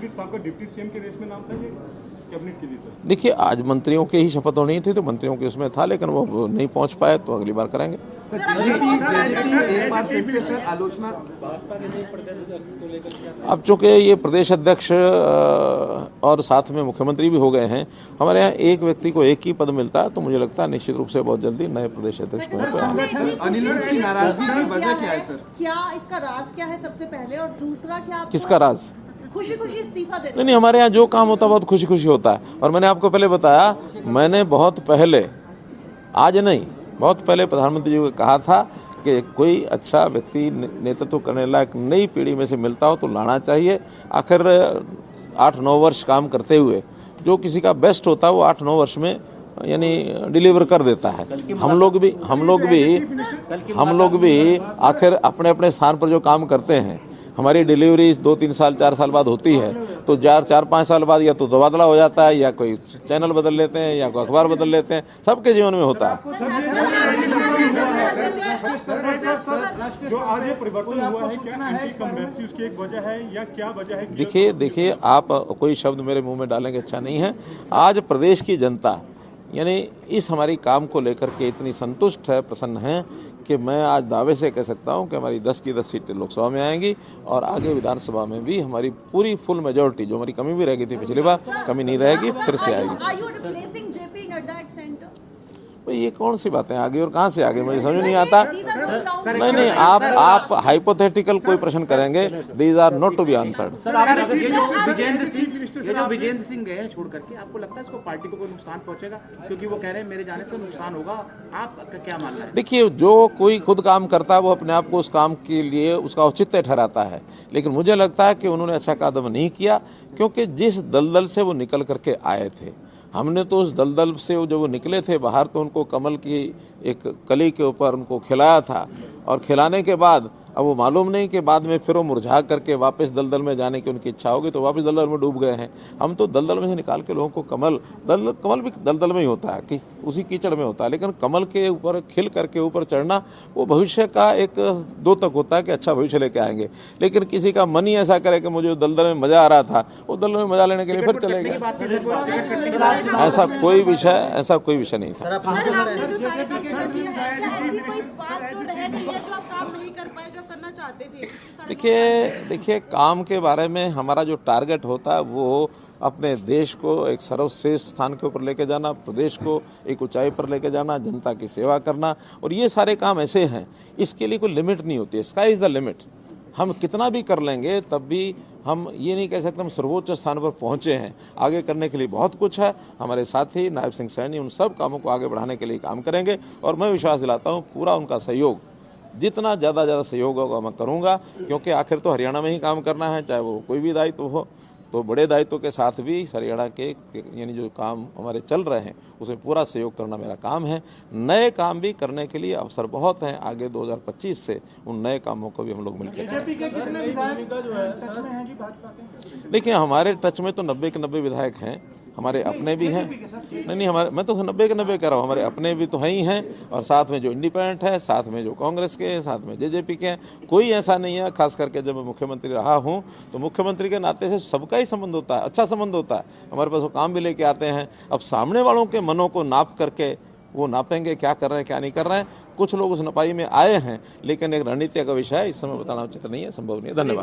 राजनीतिक साहब का डिप्टी सीएम के रेस में नाम था ये कैबिनेट के लिए सर? देखिए, आज मंत्रियों के ही शपथ होनी थी तो मंत्रियों के उसमें था, लेकिन वो नहीं पहुंच पाए तो अगली बार करेंगे। आलोचना अब चूंकि ये प्रदेश अध्यक्ष और साथ में मुख्यमंत्री भी हो गए हैं, हमारे यहाँ एक व्यक्ति को एक ही पद मिलता है, तो मुझे लगता है निश्चित रूप से बहुत जल्दी नए प्रदेश अध्यक्ष होने पर आएंगे। अनिल विज की नाराजगी की वजह क्या है सर? क्या इसका राज क्या है सबसे पहले, और दूसरा क्या किसका राज? खुशी खुशी इस्तीफा दे? नहीं, हमारे यहाँ जो काम होता है बहुत खुशी खुशी होता है। और मैंने आपको पहले बताया, मैंने बहुत पहले, आज नहीं, बहुत पहले प्रधानमंत्री जी को कहा था कि कोई अच्छा व्यक्ति नेतृत्व करने लायक नई पीढ़ी में से मिलता हो तो लाना चाहिए। आखिर 8-9 वर्ष काम करते हुए जो किसी का बेस्ट होता है वो 8-9 वर्ष में यानी डिलीवर कर देता है। हम लोग भी आखिर अपने अपने स्थान पर जो काम करते हैं, हमारी डिलीवरी 2-3 साल 4 साल बाद होती है, तो 4-5 साल बाद या तो तबादला हो जाता है, या कोई चैनल बदल लेते हैं, या कोई अखबार बदल लेते हैं। सबके जीवन में होता है। जो आज ये परिवर्तन हुआ है, क्या एंटी उसकी एक वजह है या क्या वजह है? देखिए, आप कोई शब्द मेरे मुंह में डालेंगे अच्छा नहीं है। आज प्रदेश की जनता यानी इस हमारी काम को लेकर के इतनी संतुष्ट है, प्रसन्न है कि मैं आज दावे से कह सकता हूं कि हमारी 10 की 10 सीटें लोकसभा में आएंगी और आगे विधानसभा में भी हमारी पूरी फुल मेजोरिटी, जो हमारी कमी भी रह गई थी पिछली बार, कमी नहीं रहेगी, फिर से आएगी। ये कौन सी बातें आगे और कहां से आगे, मुझे समझ नहीं आता। नहीं, आप हाइपोथेटिकल कोई प्रश्न करेंगे, these are not to be answered. Vijender Singh गए छोड़ करके, आपको लगता है इसको पार्टी को कोई नुकसान पहुंचेगा? क्योंकि वो कह रहे हैं मेरे जाने से नुकसान होगा, आपका क्या मानना है? देखिए, जो कोई खुद काम करता है वो अपने आप को उस काम के लिए उसका औचित्य ठहराता है, लेकिन मुझे लगता है कि उन्होंने अच्छा कदम नहीं किया, क्योंकि जिस दलदल से वो निकल करके आए थे, हमने तो उस दलदल से जब वो निकले थे बाहर तो उनको कमल की एक कली के ऊपर उनको खिलाया था, और खिलाने के बाद अब वो मालूम नहीं कि बाद में फिर वो मुरझा करके वापस दलदल में जाने की उनकी इच्छा होगी तो वापस दलदल में डूब गए हैं। हम तो दलदल में से निकाल के लोगों को कमल भी दलदल में ही होता है, कि उसी कीचड़ में होता है, लेकिन कमल के ऊपर खिल करके ऊपर चढ़ना वो भविष्य का एक द्योतक होता है कि अच्छा भविष्य लेके आएंगे। लेकिन किसी का मन ही ऐसा करे कि मुझे दलदल में मजा आ रहा था, वो दलदल में मजा लेने के लिए फिर चले गए। ऐसा कोई विषय नहीं था। देखिए, काम के बारे में हमारा जो टारगेट होता है वो अपने देश को एक सर्वश्रेष्ठ स्थान के ऊपर लेके जाना, प्रदेश को एक ऊंचाई पर लेके जाना, जनता की सेवा करना, और ये सारे काम ऐसे हैं, इसके लिए कोई लिमिट नहीं होती है। Sky is the limit. हम कितना भी कर लेंगे तब भी हम ये नहीं कह सकते हम सर्वोच्च स्थान पर पहुंचे हैं। आगे करने के लिए बहुत कुछ है। हमारे साथी नायब सिंह सैनी उन सब कामों को आगे बढ़ाने के लिए काम करेंगे, और मैं विश्वास दिलाता हूँ पूरा उनका सहयोग, जितना ज़्यादा सहयोग होगा मैं करूँगा, क्योंकि आखिर तो हरियाणा में ही काम करना है, चाहे वो कोई भी दायित्व हो। तो बड़े दायित्व के साथ भी हरियाणा के यानी जो काम हमारे चल रहे हैं उसमें पूरा सहयोग करना मेरा काम है। नए काम भी करने के लिए अवसर बहुत हैं। आगे 2025 से उन नए कामों को भी हम लोग मिलकर देखिए, हमारे टच में तो 90 के 90 विधायक हैं, हमारे अपने भी हैं। नहीं, हमारे, मैं तो 90 के 90 कह रहा हूँ, हमारे अपने भी तो हैं ही हैं, और साथ में जो इंडिपेंडेंट है, साथ में जो कांग्रेस के हैं, साथ में जेजेपी के हैं। कोई ऐसा नहीं है, खास करके जब मैं मुख्यमंत्री रहा हूँ तो मुख्यमंत्री के नाते से सबका ही संबंध होता है, अच्छा संबंध होता है। हमारे पास वो काम भी लेके आते हैं। अब सामने वालों के मनों को नाप करके वो नापेंगे क्या कर रहे हैं क्या नहीं कर रहे हैं। कुछ लोग उस नपाई में आए हैं, लेकिन एक रणनीति का विषय है, इस समय बताना उचित नहीं है, संभव नहीं है। धन्यवाद।